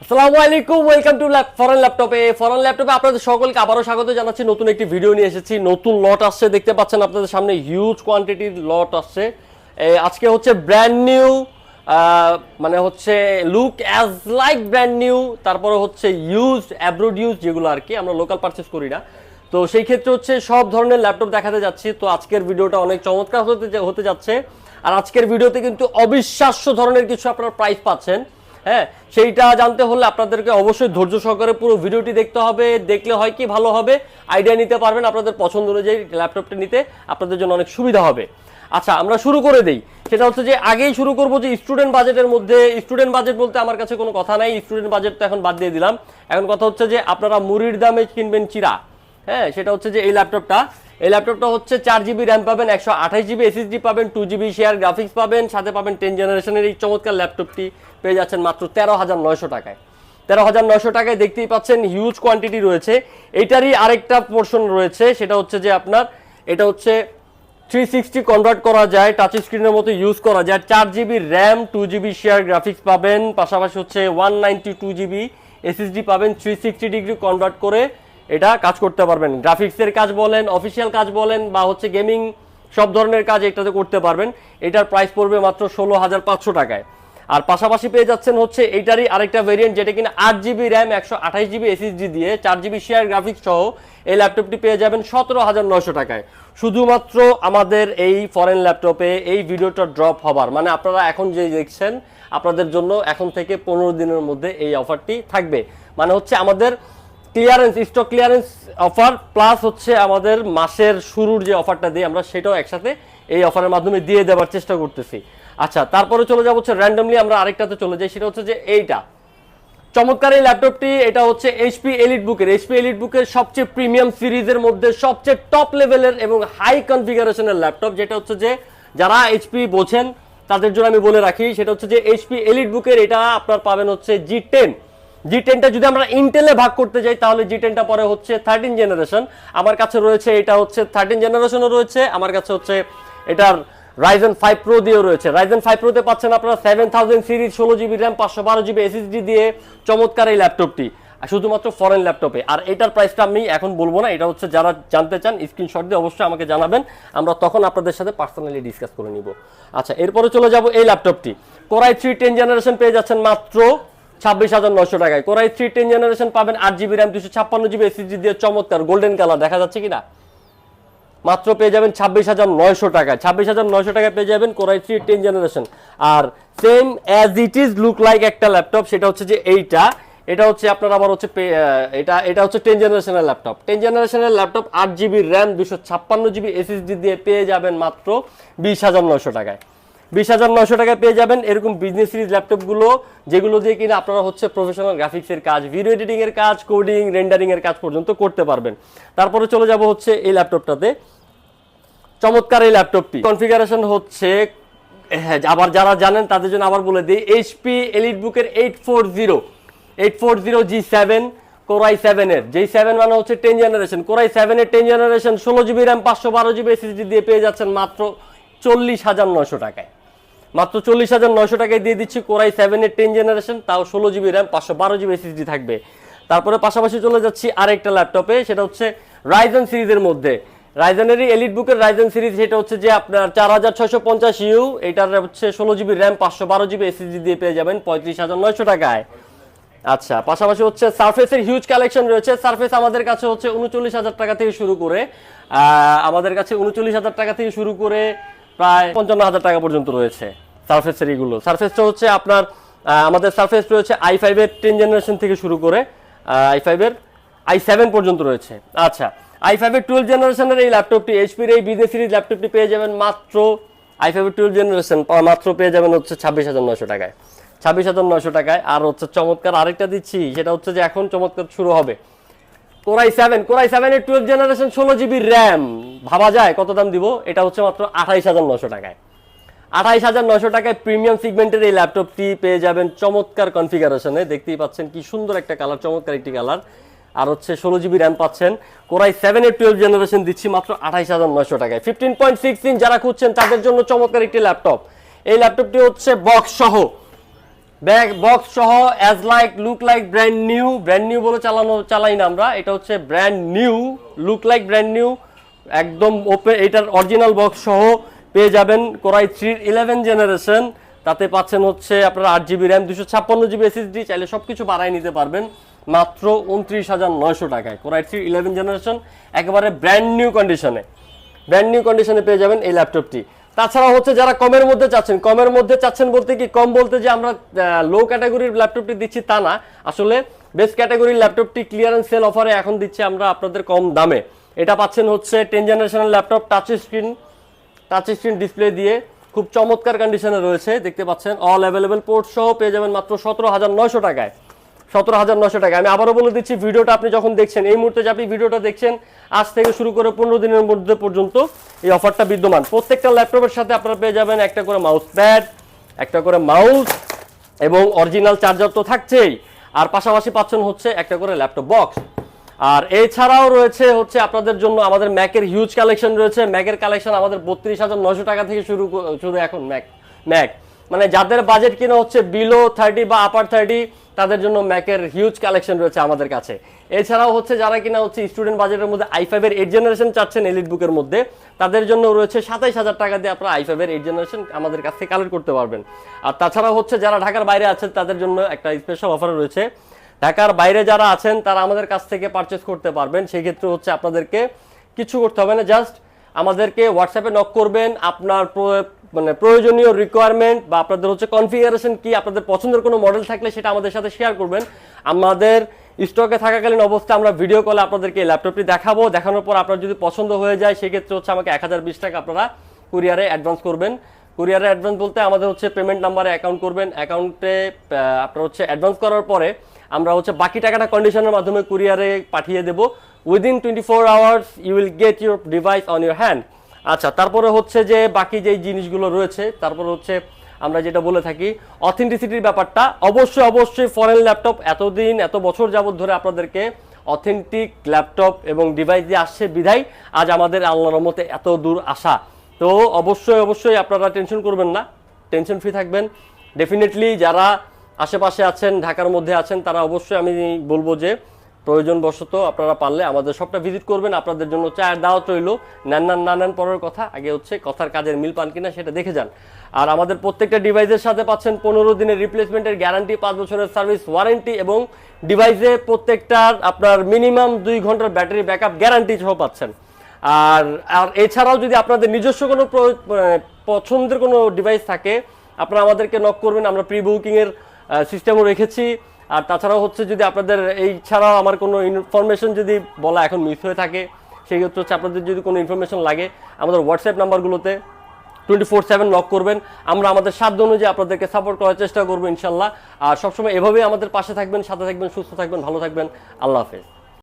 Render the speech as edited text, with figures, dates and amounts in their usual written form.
আসসালামু আলাইকুম, welcome to foreign ল্যাপটপে। ফরেন ল্যাপটপে আপনাদের সকলকে আবারও স্বাগত জানাচ্ছি। নতুন একটি ভিডিও নিয়ে এসেছি। নতুন লট আসছে, দেখতে পাচ্ছেন আপনাদের সামনে হিউজ কোয়ান্টিটির লট আসছে। আজকে হচ্ছে ব্র্যান্ড নিউ, মানে হচ্ছে look as like brand new, তারপরে হচ্ছে ইউজ অ্যাব্রোড ইউজ, যেগুলো আর কি আমরা লোকাল পারচেস করি না। তো সেই ক্ষেত্রে হচ্ছে সব ধরনের ল্যাপটপ দেখাতে যাচ্ছি। তো আজকের ভিডিওটা অনেক চমৎকার হতে যাচ্ছে। আর আজকের ভিডিওতে কিন্তু অবিশ্বাস্য ধরনের কিছু আপনারা প্রাইস পাচ্ছেন। হ্যাঁ, সেইটা জানতে হলে আপনাদেরকে অবশ্যই ধৈর্য সহকারে পুরো ভিডিওটি দেখতে হবে। দেখলে হয় কি ভালো হবে, আইডিয়া নিতে পারবেন, আপনাদের পছন্দ অনুযায়ী ল্যাপটপটা নিতে আপনাদের জন্য অনেক সুবিধা হবে। আচ্ছা, আমরা শুরু করে দেই। সেটা হচ্ছে যে আগেই শুরু করবো যে স্টুডেন্ট বাজেটের মধ্যে। স্টুডেন্ট বাজেট বলতে আমার কাছে কোনো কথা নাই, স্টুডেন্ট বাজেট তো এখন বাদ দিয়ে দিলাম। এখন কথা হচ্ছে যে আপনারা মুড়ির দামে কিনবেন চিরা। হ্যাঁ, সেটা হচ্ছে যে এই ল্যাপটপটা হচ্ছে 4GB র্যাম পাবেন, 128GB এসএসডি পাবেন, 2GB শেয়ার গ্রাফিক্স পাবেন, সাথে পাবেন 10 জেনারেশনের এই চমৎকার ল্যাপটপটি পেয়ে যাচ্ছেন মাত্র 13,900 টাকায়। 13,900 টাকায় দেখতেই পাচ্ছেন হিউজ কোয়ান্টিটি রয়েছে। এইটারই আরেকটা পোর্শন রয়েছে, সেটা হচ্ছে যে আপনার এটা হচ্ছে 360 কনভার্ট করা যায়, টাচ স্ক্রিনের মতো ইউজ করা যায়। 4GB RAM, 2GB share graphics পাবেন, পাশাপাশি হচ্ছে 192GB এসএসডি পাবেন। 360 ডিগ্রি কনভার্ট করে এটা কাজ করতে পারবেন। গ্রাফিক্সের কাজ বলেন, অফিসিয়াল কাজ বলেন, বা হচ্ছে গেমিং, সব ধরনের কাজ এটাতে করতে পারবেন। এটার প্রাইস পড়বে মাত্র 16,500 টাকায়। আর পাশাপাশি পেয়ে যাচ্ছেন হচ্ছে এইটারই আরেকটা ভেরিয়েন্ট, যেটা কিনা 8GB র্যাম, 128GB এসএসডি দিয়ে 4GB শেয়ার গ্রাফিক্স সহ এই ল্যাপটপটি পেয়ে যাবেন 17,900 টাকায়। শুধুমাত্র আমাদের এই ফরেন ল্যাপটপে এই ভিডিওটা ড্রপ হবার মানে আপনারা এখন যে দেখছেন, আপনাদের জন্য এখন থেকে 15 দিনের মধ্যে এই অফারটি থাকবে। মানে হচ্ছে আমাদের clearance, stock clearance offer plus হচ্ছে আমাদের মাসের শুরুর যে অফারটা দিই আমরা, সেটাও একসাথে এই অফারের মাধ্যমে দিয়ে দেওয়ার চেষ্টা করতেছি। আচ্ছা, তারপরে চলে যাবো হচ্ছে র্যান্ডমলি আমরা আরেকটাতে চলে যাই। সেটা হচ্ছে যে এইটা চমৎকার এই ল্যাপটপটি। এটা হচ্ছে এইচপি এলিট বুকের সবচেয়ে প্রিমিয়াম সিরিজের মধ্যে সবচেয়ে টপ লেভেলের এবং হাই কনফিগারেশনের ল্যাপটপ। যেটা হচ্ছে যে যারা এইচপি বোঝেন তাদের জন্য আমি বলে রাখি, সেটা হচ্ছে যে এইচপি এলিট বুকের এটা আপনার পাবেন হচ্ছে জি10টা। যদি আমরা ইন্টেলে ভাগ করতে যাই তাহলে জি10টা পরে হচ্ছে 13 জেনারেশন। আমার কাছে রয়েছে এটা হচ্ছে 13 জেনারেশনও রয়েছে, আমার কাছে হচ্ছে এটার Ryzen 5 Pro দিয়েও রয়েছে। Ryzen 5 Pro তে পাচ্ছেন আপনারা 7000 series, 16GB RAM, 512GB SSD দিয়ে চমৎকার এই ল্যাপটপটি শুধুমাত্র ফরেন ল্যাপটপে। আর এটার প্রাইসটা আমি এখন বলবো না, এটা হচ্ছে যারা জানতে চান স্ক্রিনশট দিয়ে অবশ্যই আমাকে জানাবেন, আমরা তখন আপনাদের সাথে পার্সোনালি ডিসকাস করে নিব। আচ্ছা, এরপরে চলে যাব এই ল্যাপটপটি। Core i3 10 জেনারেশন পেয়ে যাচ্ছেন মাত্র 26,900 টাকায়। Core i3 10 জেনারেশন পাবেন 8GB র্যাম, 256GB এসএসডি দিয়ে চমৎকার গোল্ডেন কালার, দেখা যাচ্ছে কিনা, মাত্র পেয়ে যাবেন 26,900 টাকায়। 26,900 টাকায় পেয়ে যাবেন Core i3 10 জেনারেশন। আর same as it is look like একটা ল্যাপটপ, সেটা হচ্ছে যে এটা হচ্ছে আপনার আবার হচ্ছে এটা হচ্ছে 10 জেনারেশনের ল্যাপটপ। 10 জেনারেশনের laptop 8GB RAM, 256GB SSD দিয়ে পেয়ে যাবেন মাত্র 20,900 টাকায়। 20,900 টাকায় পেয়ে যাবেন এরকম বিজনেস সিরিজ ল্যাপটপগুলো, যেগুলো দিয়ে কিনা আপনারা হচ্ছে প্রফেশনাল গ্রাফিক্সের কাজ, ভিডিও এডিটিং এর কাজ, কোডিং, রেন্ডারিং এর কাজ পর্যন্ত করতে পারবেন। তারপরে চলে যাব হচ্ছে এই ল্যাপটপটাতে। চমৎকার এই ল্যাপটপটি কনফিগারেশন হচ্ছে, হ্যাঁ, আবার যারা জানেন তাদের জন্য আবার বলে দিই, এইচপি এলিট বুকের 840 G7 Core i7 এর, J7 মানে হচ্ছে 10 জেনারেশন, Core i7 এর 10 generation, 16GB RAM, 512GB SSD দিয়ে পেয়ে যাচ্ছেন মাত্র 40,900 টাকায়। মাত্র 40,900 টাকায় দিয়ে দিচ্ছি Core i7 এর 10 জেনারেশন, তাও 16GB র্যাম, 512GB এসএসডি থাকবে। তারপরে পাশাপাশি চলে যাচ্ছি আরেকটা ল্যাপটপে, সেটা হচ্ছে Ryzen সিরিজের মধ্যে, রাইজেনেরই এলিট বুকের Ryzen সিরিজ। সেটা হচ্ছে যে আপনার 4650U, এটার হচ্ছে 16GB র্যাম, 512GB এসএসডি দিয়ে পেয়ে যাবেন 35,900 টাকায়। আচ্ছা, পাশাপাশি হচ্ছে সারফেসের হিউজ কালেকশন রয়েছে। সারফেস আমাদের কাছে হচ্ছে 39,000 টাকা থেকে শুরু করে, প্রায় 55,000 টাকা পর্যন্ত রয়েছে সারফেসের এগুলো। সারফেসটা হচ্ছে আপনার আমাদের সারফেস রয়েছে i5 এর 10 জেনারেশন থেকে শুরু করে i5 এর i7 পর্যন্ত রয়েছে। আচ্ছা, i5 এর 12 জেনারেশনের এই ল্যাপটপটি, এইচপির এই বিজনেস সিরিজ ল্যাপটপটি পেয়ে যাবেন মাত্র i5 এর 12 জেনারেশন মাত্র পেয়ে যাবেন হচ্ছে 26,900 টাকায়। 26,900 টাকায়। আর হচ্ছে চমৎকার আরেকটা দিচ্ছি, সেটা হচ্ছে যে এখন চমৎকার শুরু হবে Core i7 এর 12 জেনারেশন, 16GB র্যাম। ভাবা যায় কত দাম দিব? এটা হচ্ছে মাত্র 28,900 টাকায়। 28,900 টাকায় প্রিমিয়াম সিগমেন্টের এই ল্যাপটপটি পেয়ে যাবেন চমৎকার কনফিগারেশনে। দেখতেই পাচ্ছেন কি সুন্দর একটা কালার, চমৎকার একটি কালার। আর হচ্ছে 16GB র্যাম পাচ্ছেন। Core i7 এর 12 জেনারেশন দিচ্ছি মাত্র 28,900 টাকায়। 15.6 ইঞ্চ যারা খুঁজছেন তাদের জন্য চমৎকার একটি ল্যাপটপ। এই ল্যাপটপটি হচ্ছে বক্স সহ ব্যাগ বক্স সহ as like look like brand new বলে চালাই না আমরা, এটা হচ্ছে brand new, look like brand new, একদম ওপেন, এটার অরিজিনাল বক্স সহ পেয়ে যাবেন কোরাই 3 11 জেনারেশন। তাতে পাচ্ছেন হচ্ছে আপনারা 8 GB র্যাম, 256 GB SSD, চাইলে সব কিছু বাড়াই নিতে পারবেন মাত্র 29,900 টাকায়। কোরাই 3 11 জেনারেশন একেবারে ব্র্যান্ড নিউ কন্ডিশনে পেয়ে যাবেন এই ল্যাপটপটি। তাছাড়া হচ্ছে যারা কমের মধ্যে চাচ্ছেন বলতে কি, কম বলতে যে আমরা লো ক্যাটাগরির ল্যাপটপটি দিচ্ছি তা না, আসলে বেস্ট ক্যাটাগরির ল্যাপটপটি ক্লিয়ারেন্স সেল অফারে এখন দিচ্ছি আমরা আপনাদের কম দামে। এটা পাচ্ছেন হচ্ছে 10 জেনারেশনের ল্যাপটপ, টাচ স্ক্রিন ডিসপ্লে দিয়ে খুব চমৎকার কন্ডিশনে রয়েছে, দেখতে পাচ্ছেন অল অ্যাভেলেবেল পোর্ট সহ পেয়ে যাবেন মাত্র 17,900 টাকায়। 17,900 টাকা। আমি আবারও বলে দিচ্ছি, ভিডিওটা আপনি যখন দেখছেন, এই মুহূর্তে যে আপনি ভিডিওটা দেখছেন, আজ থেকে শুরু করে 15 দিনের মধ্যে পর্যন্ত এই অফারটা বিদ্যমান। প্রত্যেকটা ল্যাপটপের সাথে আপনারা পেয়ে যাবেন একটা করে মাউস প্যাড, একটা করে মাউস এবং অরিজিনাল চার্জার তো থাকছেই, আর পাশাপাশি পাচ্ছেন হচ্ছে একটা করে ল্যাপটপ বক্স। আর এছাড়াও রয়েছে হচ্ছে আপনাদের জন্য আমাদের ম্যাকের হিউজ কালেকশন রয়েছে। ম্যাকের কালেকশন আমাদের 32,900 টাকা থেকে শুরু এখন ম্যাক মানে যাদের বাজেট কিনা হচ্ছে বিলো 30 বা আপার 30, তাদের জন্য ম্যাকের হিউজ কালেকশন রয়েছে আমাদের কাছে। এছাড়াও হচ্ছে যারা কিনা হচ্ছে স্টুডেন্ট বাজেটের মধ্যে i5 এর 8 জেনারেশন চাচ্ছেন এলিট বুকের মধ্যে, তাদের জন্য রয়েছে 27,000 টাকা দিয়ে আপনারা i5 এর 8 জেনারেশন আমাদের কাছ থেকে কালেক্ট করতে পারবেন। আর তাছাড়া হচ্ছে যারা ঢাকার বাইরে আছেন তাদের জন্য একটা স্পেশাল অফার রয়েছে। ঢাকার বাইরে যারা আছেন তারা আমাদের কাছ থেকে পারচেস করতে পারবেন, সেক্ষেত্রে হচ্ছে আপনাদেরকে কিছু করতে হবে না, জাস্ট আমাদেরকে হোয়াটসঅ্যাপে নক করবেন, আপনার মানে প্রয়োজনীয় রিকোয়ারমেন্ট বা আপনাদের হচ্ছে কনফিগারেশন কি, আপনাদের পছন্দের কোনো মডেল থাকলে সেটা আমাদের সাথে শেয়ার করবেন। আমাদের স্টকে থাকাকালীন অবস্থায় আমরা ভিডিও কলে আপনাদেরকে এই ল্যাপটপটি দেখাবো, দেখানোর পর আপনার যদি পছন্দ হয়ে যায় সেক্ষেত্রে হচ্ছে আমাকে 1020 টাকা আপনারা কুরিয়ারে অ্যাডভান্স করবেন। কুরিয়ারে অ্যাডভান্স বলতে আমাদের হচ্ছে পেমেন্ট নাম্বারে অ্যাকাউন্ট করবেন, অ্যাকাউন্টে আপনার হচ্ছে অ্যাডভান্স করার পরে আমরা হচ্ছে বাকি টাকাটা কন্ডিশনের মাধ্যমে কুরিয়ারে পাঠিয়ে দেবো। Within 24 hours you will get your device on your hand. আচ্ছা, তারপরে হচ্ছে যে বাকি যেই জিনিসগুলো রয়েছে, তারপরে হচ্ছে আমরা যেটা বলে থাকি অথেন্টিসিটির ব্যাপারটা, অবশ্যই ফরেন ল্যাপটপ এতদিন এত বছর যাবত ধরে আপনাদেরকে অথেন্টিক ল্যাপটপ এবং ডিভাইস দিয়ে আসছে বিধায় আজ আমাদের আল্লাহর রহমতে এত দূর আসা। তো অবশ্যই আপনারা টেনশন করবেন না, টেনশন ফ্রি থাকবেন। ডেফিনেটলি যারা আশেপাশে আছেন, ঢাকার মধ্যে আছেন, তারা অবশ্যই আমি বলবো যে প্রয়োজনবশত আপনারা পারলে আমাদের শপটা ভিজিট করবেন। আপনাদের জন্য চায়ের দাওয়াত রইল, নেন পরের কথা, আগে হচ্ছে কথার কাজের মিল পান কিনা সেটা দেখে যান। আর আমাদের প্রত্যেকটা ডিভাইসের সাথে পাচ্ছেন 15 দিনের রিপ্লেসমেন্টের গ্যারান্টি, 5 বছরের সার্ভিস ওয়ারেন্টি এবং ডিভাইসে প্রত্যেকটার আপনার মিনিমাম 2 ঘন্টার ব্যাটারি ব্যাকআপ গ্যারান্টি সহ পাচ্ছেন। আর এছাড়াও যদি আপনাদের নিজস্ব কোনো পছন্দের কোনো ডিভাইস থাকে, আপনারা আমাদেরকে নক করবেন, আমরা প্রি বুকিংয়ের সিস্টেমও রেখেছি। আর তাছাড়াও হচ্ছে যদি আপনাদের এই ছাড়াও আমার কোনো ইনফরমেশন যদি বলা এখন মিস হয়ে থাকে, সেক্ষেত্রে হচ্ছে আপনাদের যদি কোনো ইনফরমেশন লাগে আমাদের হোয়াটসঅ্যাপ নাম্বারগুলোতে 24/7 নক করবেন, আমরা আমাদের সাধ্য অনুযায়ী আপনাদেরকে সাপোর্ট করার চেষ্টা করবো ইনশাল্লাহ। আর সবসময় এভাবেই আমাদের পাশে থাকবেন, সাথে থাকবেন, সুস্থ থাকবেন, ভালো থাকবেন। আল্লাহ হাফেজ।